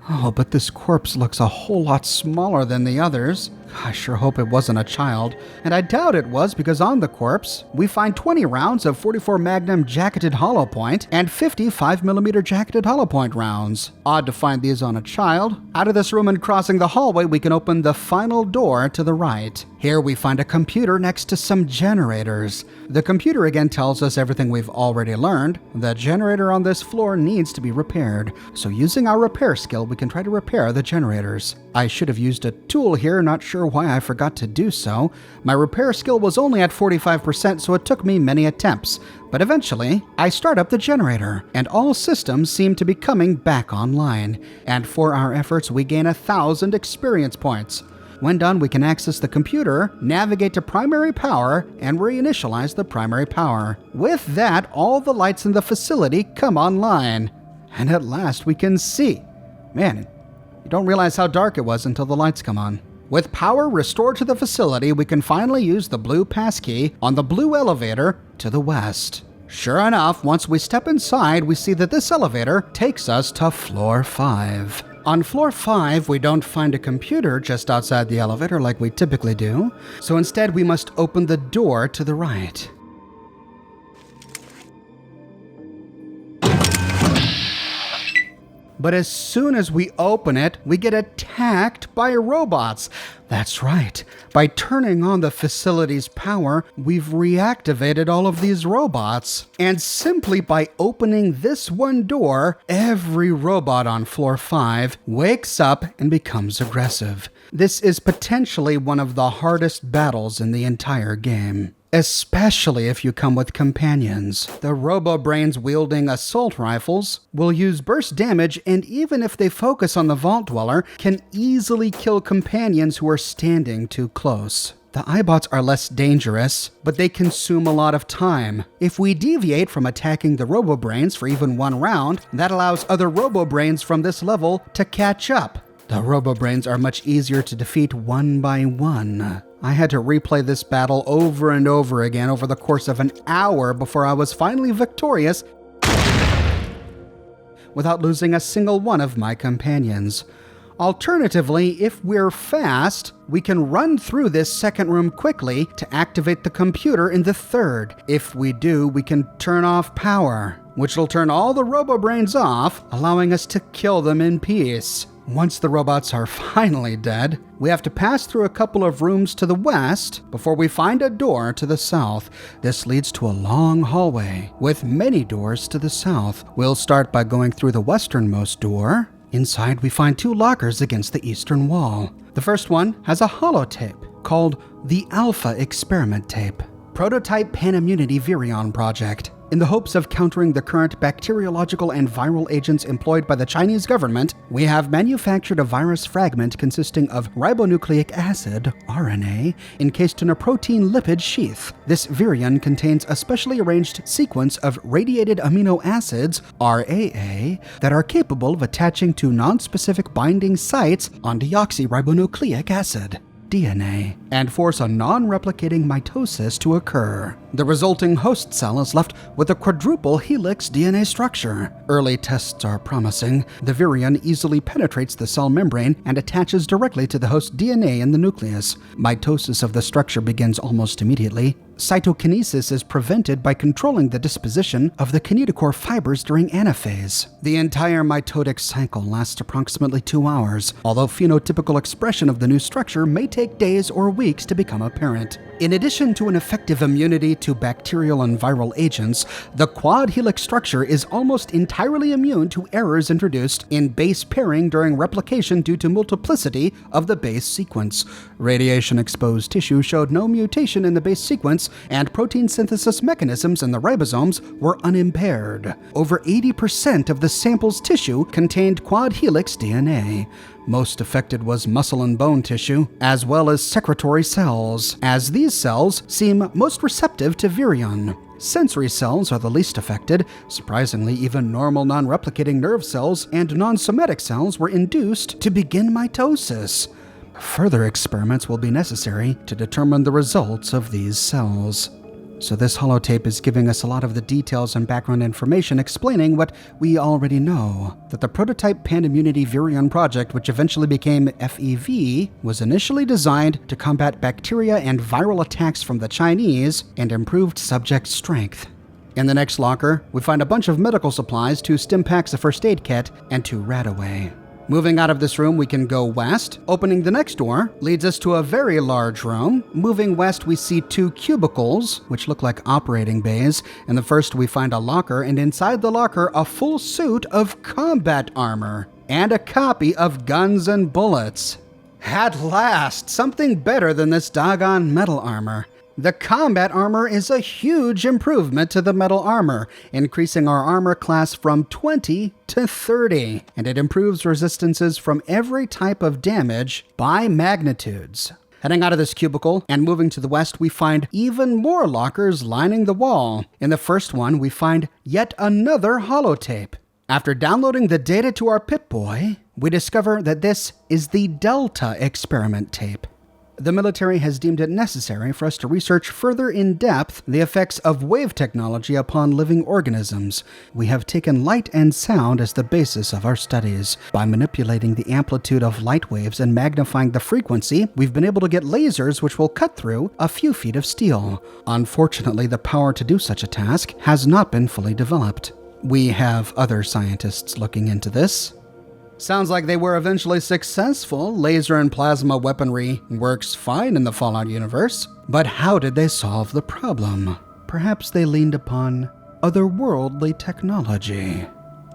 Oh, but this corpse looks a whole lot smaller than the others. I sure hope it wasn't a child. And I doubt it was, because on the corpse, we find 20 rounds of 44 Magnum jacketed hollow point and 50 5mm jacketed hollow point rounds. Odd to find these on a child. Out of this room and crossing the hallway, we can open the final door to the right. Here we find a computer next to some generators. The computer again tells us everything we've already learned. The generator on this floor needs to be repaired. So using our repair skill, we can try to repair the generators. I should have used a tool here, not sure why I forgot to do so. My repair skill was only at 45%, so it took me many attempts. But eventually, I start up the generator, and all systems seem to be coming back online. And for our efforts, we gain 1,000 experience points. When done, we can access the computer, navigate to primary power, and reinitialize the primary power. With that, all the lights in the facility come online. And at last we can see. Man, you don't realize how dark it was until the lights come on. With power restored to the facility, we can finally use the blue passkey on the blue elevator to the west. Sure enough, once we step inside, we see that this elevator takes us to floor 5. On floor 5, we don't find a computer just outside the elevator like we typically do, so instead we must open the door to the right. But as soon as we open it, we get attacked by robots. That's right. By turning on the facility's power, we've reactivated all of these robots. And simply by opening this one door, every robot on floor 5 wakes up and becomes aggressive. This is potentially one of the hardest battles in the entire game. Especially if you come with companions. The robo-brains wielding assault rifles will use burst damage, and even if they focus on the Vault Dweller, can easily kill companions who are standing too close. The iBots are less dangerous, but they consume a lot of time. If we deviate from attacking the robo-brains for even one round, that allows other robo-brains from this level to catch up. The robo-brains are much easier to defeat one by one. I had to replay this battle over and over again over the course of an hour before I was finally victorious without losing a single one of my companions. Alternatively, if we're fast, we can run through this second room quickly to activate the computer in the third. If we do, we can turn off power, which will turn all the robo-brains off, allowing us to kill them in peace. Once the robots are finally dead, we have to pass through a couple of rooms to the west before we find a door to the south. This leads to a long hallway with many doors to the south. We'll start by going through the westernmost door. Inside, we find 2 lockers against the eastern wall. The first one has a holotape called the Alpha Experiment Tape. Prototype Panimmunity Virion Project. In the hopes of countering the current bacteriological and viral agents employed by the Chinese government, we have manufactured a virus fragment consisting of ribonucleic acid, RNA, encased in a protein lipid sheath. This virion contains a specially arranged sequence of radiated amino acids, RAA, that are capable of attaching to nonspecific binding sites on deoxyribonucleic acid, DNA, and force a non-replicating mitosis to occur. The resulting host cell is left with a quadruple helix DNA structure. Early tests are promising. The virion easily penetrates the cell membrane and attaches directly to the host DNA in the nucleus. Mitosis of the structure begins almost immediately. Cytokinesis is prevented by controlling the disposition of the kinetochore fibers during anaphase. The entire mitotic cycle lasts approximately 2 hours, although phenotypical expression of the new structure may take days or weeks to become apparent. In addition to an effective immunity to bacterial and viral agents, the quad helix structure is almost entirely immune to errors introduced in base pairing during replication due to multiplicity of the base sequence. Radiation-exposed tissue showed no mutation in the base sequence, and protein synthesis mechanisms in the ribosomes were unimpaired. Over 80% of the sample's tissue contained quad helix DNA. Most affected was muscle and bone tissue, as well as secretory cells, as these cells seem most receptive to virion. Sensory cells are the least affected. Surprisingly, even normal non-replicating nerve cells and non-somatic cells were induced to begin mitosis. Further experiments will be necessary to determine the results of these cells. So this holotape is giving us a lot of the details and background information explaining what we already know, that the prototype Panimmunity Virion project, which eventually became FEV, was initially designed to combat bacteria and viral attacks from the Chinese and improved subject strength. In the next locker, we find a bunch of medical supplies, 2 stim packs, a first aid kit, and 2 Radaway. Moving out of this room, we can go west. Opening the next door leads us to a very large room. Moving west, we see 2 cubicles, which look like operating bays. In the first, we find a locker, and inside the locker, a full suit of combat armor and a copy of Guns and Bullets. At last, something better than this doggone metal armor. The combat armor is a huge improvement to the metal armor, increasing our armor class from 20 to 30, and it improves resistances from every type of damage by magnitudes. Heading out of this cubicle and moving to the west, we find even more lockers lining the wall. In the first one, we find yet another holotape. After downloading the data to our Pip-Boy, we discover that this is the Delta experiment tape. The military has deemed it necessary for us to research further in depth the effects of wave technology upon living organisms. We have taken light and sound as the basis of our studies. By manipulating the amplitude of light waves and magnifying the frequency, we've been able to get lasers which will cut through a few feet of steel. Unfortunately, the power to do such a task has not been fully developed. We have other scientists looking into this. Sounds like they were eventually successful. Laser and plasma weaponry works fine in the Fallout universe. But how did they solve the problem? Perhaps they leaned upon otherworldly technology.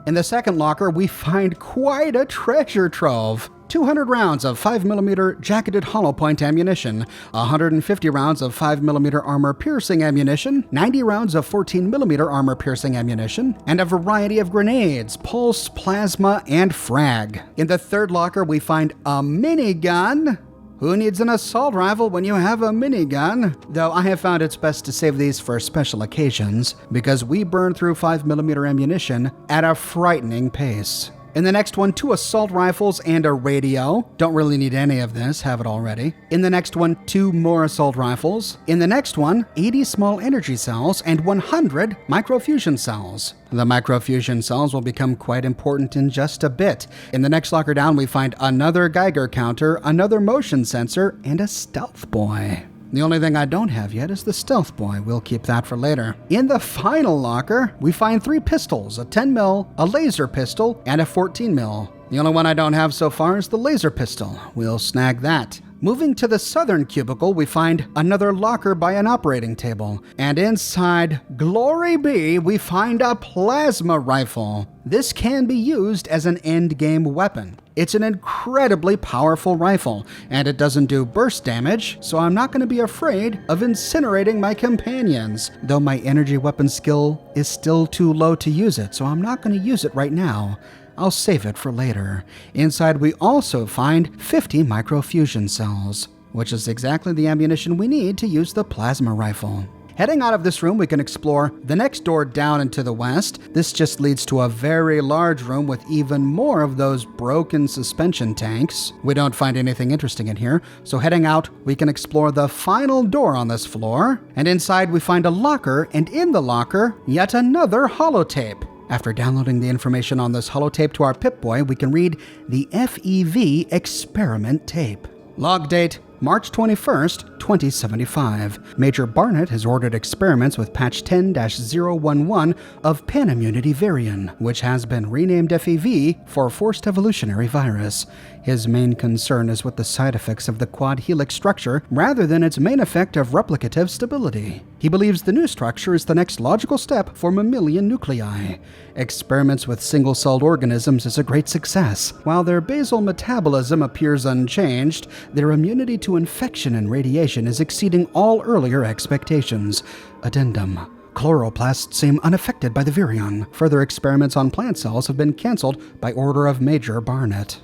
In the second locker, we find quite a treasure trove. 200 rounds of 5mm jacketed hollow point ammunition, 150 rounds of 5mm armor-piercing ammunition, 90 rounds of 14mm armor-piercing ammunition, and a variety of grenades, pulse, plasma, and frag. In the third locker, we find a minigun. Who needs an assault rifle when you have a minigun? Though I have found it's best to save these for special occasions, because we burn through 5mm ammunition at a frightening pace. In the next one, 2 assault rifles and a radio. Don't really need any of this, have it already. In the next one, 2 more assault rifles. In the next one, 80 small energy cells and 100 microfusion cells. The microfusion cells will become quite important in just a bit. In the next locker down, we find another Geiger counter, another motion sensor, and a stealth boy. The only thing I don't have yet is the stealth boy. We'll keep that for later. In the final locker, we find 3 pistols, a 10mm, a laser pistol, and a 14mm. The only one I don't have so far is the laser pistol. We'll snag that. Moving to the southern cubicle, we find another locker by an operating table. And inside, glory be, we find a plasma rifle. This can be used as an endgame weapon. It's an incredibly powerful rifle, and it doesn't do burst damage, so I'm not going to be afraid of incinerating my companions, though my energy weapon skill is still too low to use it, so I'm not going to use it right now. I'll save it for later. Inside, we also find 50 microfusion cells, which is exactly the ammunition we need to use the plasma rifle. Heading out of this room, we can explore the next door down and to the west. This just leads to a very large room with even more of those broken suspension tanks. We don't find anything interesting in here, so heading out, we can explore the final door on this floor. And inside, we find a locker, and in the locker, yet another holotape. After downloading the information on this holotape to our Pip-Boy, we can read the FEV experiment tape. Log date, March 21st, 2075. Major Barnett has ordered experiments with patch 10-011 of Panimmunity Varian, which has been renamed FEV for Forced Evolutionary Virus. His main concern is with the side effects of the quad helix structure rather than its main effect of replicative stability. He believes the new structure is the next logical step for mammalian nuclei. Experiments with single-celled organisms is a great success. While their basal metabolism appears unchanged, their immunity to infection and radiation is exceeding all earlier expectations. Addendum. Chloroplasts seem unaffected by the virion. Further experiments on plant cells have been cancelled by order of Major Barnett.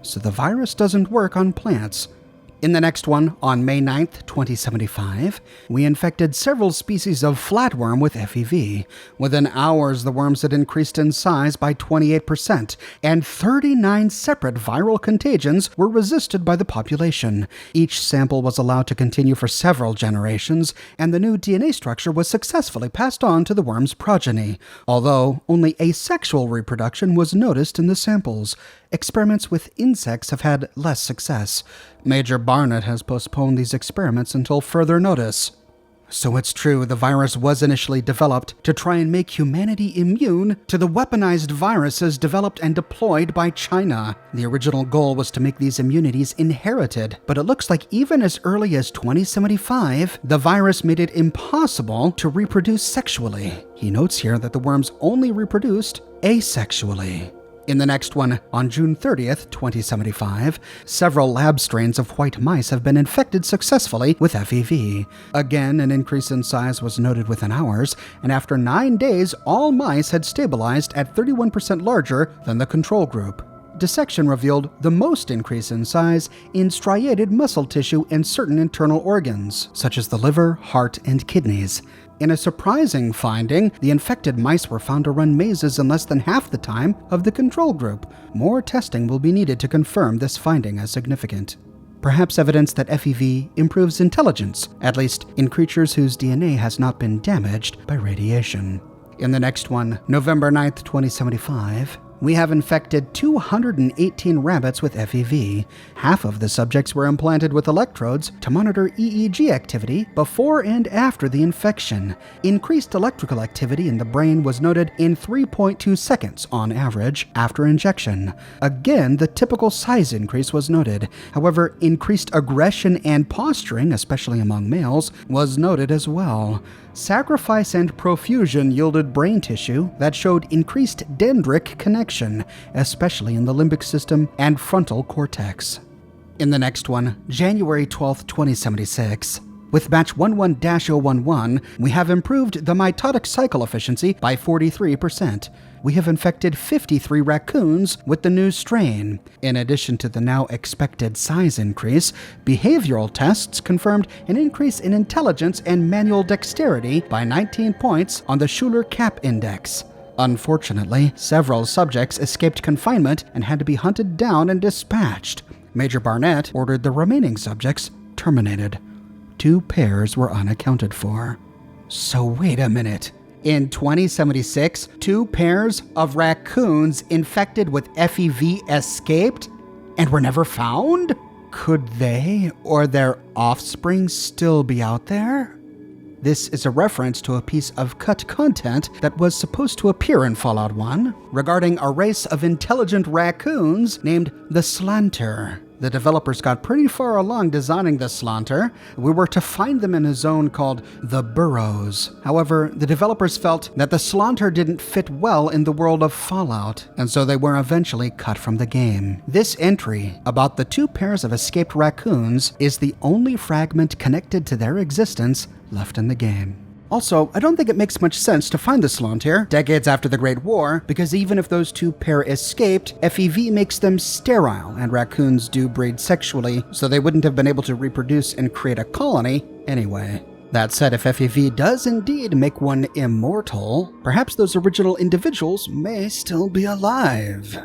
So the virus doesn't work on plants. In the next one, on May 9th, 2075, we infected several species of flatworm with FEV. Within hours, the worms had increased in size by 28%, and 39 separate viral contagions were resisted by the population. Each sample was allowed to continue for several generations, and the new DNA structure was successfully passed on to the worm's progeny, although only asexual reproduction was noticed in the samples. Experiments with insects have had less success. Major Barnett has postponed these experiments until further notice. So it's true, the virus was initially developed to try and make humanity immune to the weaponized viruses developed and deployed by China. The original goal was to make these immunities inherited, but it looks like even as early as 2075, the virus made it impossible to reproduce sexually. He notes here that the worms only reproduced asexually. In the next one, on June 30th, 2075, several lab strains of white mice have been infected successfully with FEV. Again, an increase in size was noted within hours, and after 9 days, all mice had stabilized at 31% larger than the control group. Dissection revealed the most increase in size in striated muscle tissue and certain internal organs, such as the liver, heart, and kidneys. In a surprising finding, the infected mice were found to run mazes in less than half the time of the control group. More testing will be needed to confirm this finding as significant. perhaps evidence that FEV improves intelligence, at least in creatures whose DNA has not been damaged by radiation. In the next one, November 9th, 2075, we have infected 218 rabbits with FEV. Half of the subjects were implanted with electrodes to monitor EEG activity before and after the infection. Increased electrical activity in the brain was noted in 3.2 seconds on average after injection. Again, the typical size increase was noted. However, increased aggression and posturing, especially among males, was noted as well. Sacrifice and profusion yielded brain tissue that showed increased dendritic connection, especially in the limbic system and frontal cortex. In the next one, January 12, 2076, with batch 11-011, we have improved the mitotic cycle efficiency by 43%. We have infected 53 raccoons with the new strain. In addition to the now expected size increase, behavioral tests confirmed an increase in intelligence and manual dexterity by 19 points on the Schuler-Cap Index. Unfortunately, several subjects escaped confinement and had to be hunted down and dispatched. Major Barnett ordered the remaining subjects terminated. 2 pairs were unaccounted for. So wait a minute. In 2076, 2 pairs of raccoons infected with FEV escaped and were never found? Could they or their offspring still be out there? This is a reference to a piece of cut content that was supposed to appear in Fallout 1 regarding a race of intelligent raccoons named the Slanter. The developers got pretty far along designing the Slanter. We were to find them in a zone called the Burrows. However, the developers felt that the Slanter didn't fit well in the world of Fallout, and so they were eventually cut from the game. This entry about the 2 pairs of escaped raccoons is the only fragment connected to their existence left in the game. Also, I don't think it makes much sense to find the Slanter decades after the Great War, because even if those 2 pair escaped, FEV makes them sterile, and raccoons do breed sexually, so they wouldn't have been able to reproduce and create a colony anyway. That said, if FEV does indeed make one immortal, perhaps those original individuals may still be alive.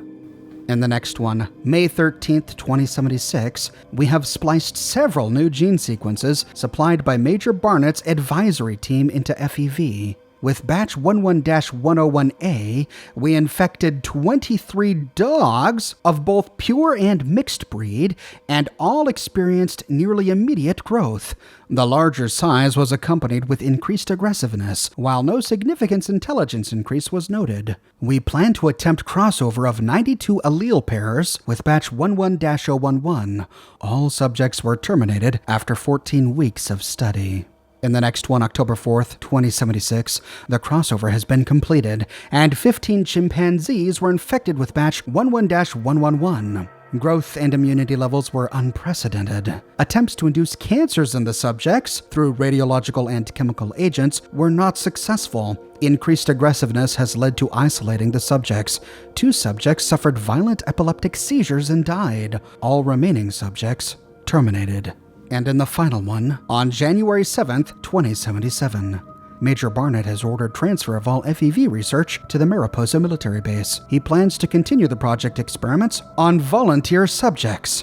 In the next one, May 13th, 2076, we have spliced several new gene sequences supplied by Major Barnett's advisory team into FEV. With batch 11-101A, we infected 23 dogs of both pure and mixed breed, and all experienced nearly immediate growth. The larger size was accompanied with increased aggressiveness, while no significant intelligence increase was noted. We plan to attempt crossover of 92 allele pairs with batch 11-011. All subjects were terminated after 14 weeks of study. In the next one, October 4th, 2076, the crossover has been completed, and 15 chimpanzees were infected with batch 11-111. Growth and immunity levels were unprecedented. Attempts to induce cancers in the subjects through radiological and chemical agents were not successful. Increased aggressiveness has led to isolating the subjects. 2 subjects suffered violent epileptic seizures and died. All remaining subjects terminated. And in the final one, on January 7th, 2077, Major Barnett has ordered transfer of all FEV research to the Mariposa military base. He plans to continue the project experiments on volunteer subjects.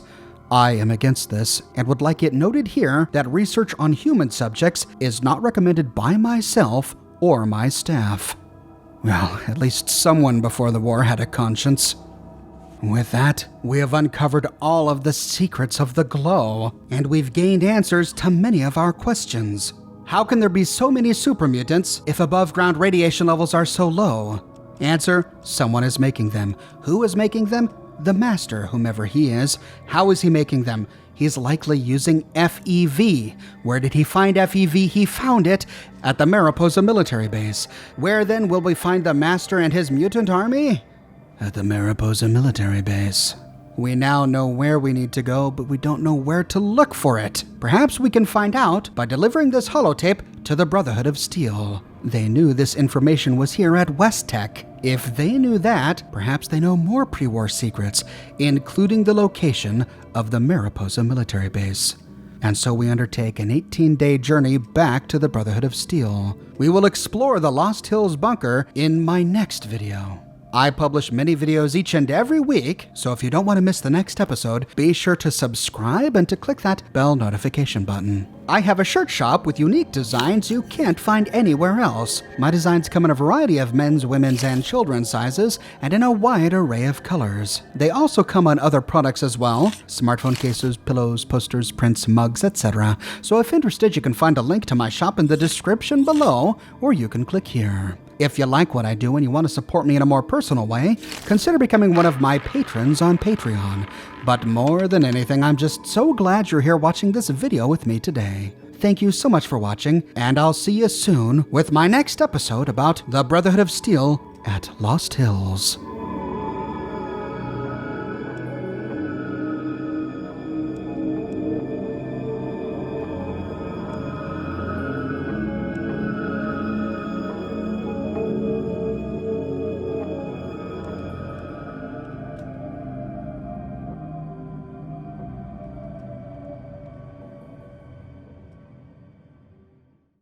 I am against this and would like it noted here that research on human subjects is not recommended by myself or my staff. Well, at least someone before the war had a conscience. With that, we have uncovered all of the secrets of the glow, and we've gained answers to many of our questions. How can there be so many super mutants if above-ground radiation levels are so low? Answer: someone is making them. Who is making them? The master, whomever he is. How is he making them? He's likely using FEV. Where did he find FEV? He found it at the Mariposa military base. Where then will we find the master and his mutant army? At the Mariposa military base. We now know where we need to go, but we don't know where to look for it. Perhaps we can find out by delivering this holotape to the Brotherhood of Steel. They knew this information was here at West Tech. If they knew that, perhaps they know more pre-war secrets, including the location of the Mariposa military base. And so we undertake an 18-day journey back to the Brotherhood of Steel. We will explore the Lost Hills bunker in my next video. I publish many videos each and every week, so if you don't want to miss the next episode, be sure to subscribe and to click that bell notification button. I have a shirt shop with unique designs you can't find anywhere else. My designs come in a variety of men's, women's, and children's sizes, and in a wide array of colors. They also come on other products as well: smartphone cases, pillows, posters, prints, mugs, etc. So if interested, you can find a link to my shop in the description below, or you can click here. If you like what I do and you want to support me in a more personal way, consider becoming one of my patrons on Patreon. But more than anything, I'm just so glad you're here watching this video with me today. Thank you so much for watching, and I'll see you soon with my next episode about the Brotherhood of Steel at Lost Hills.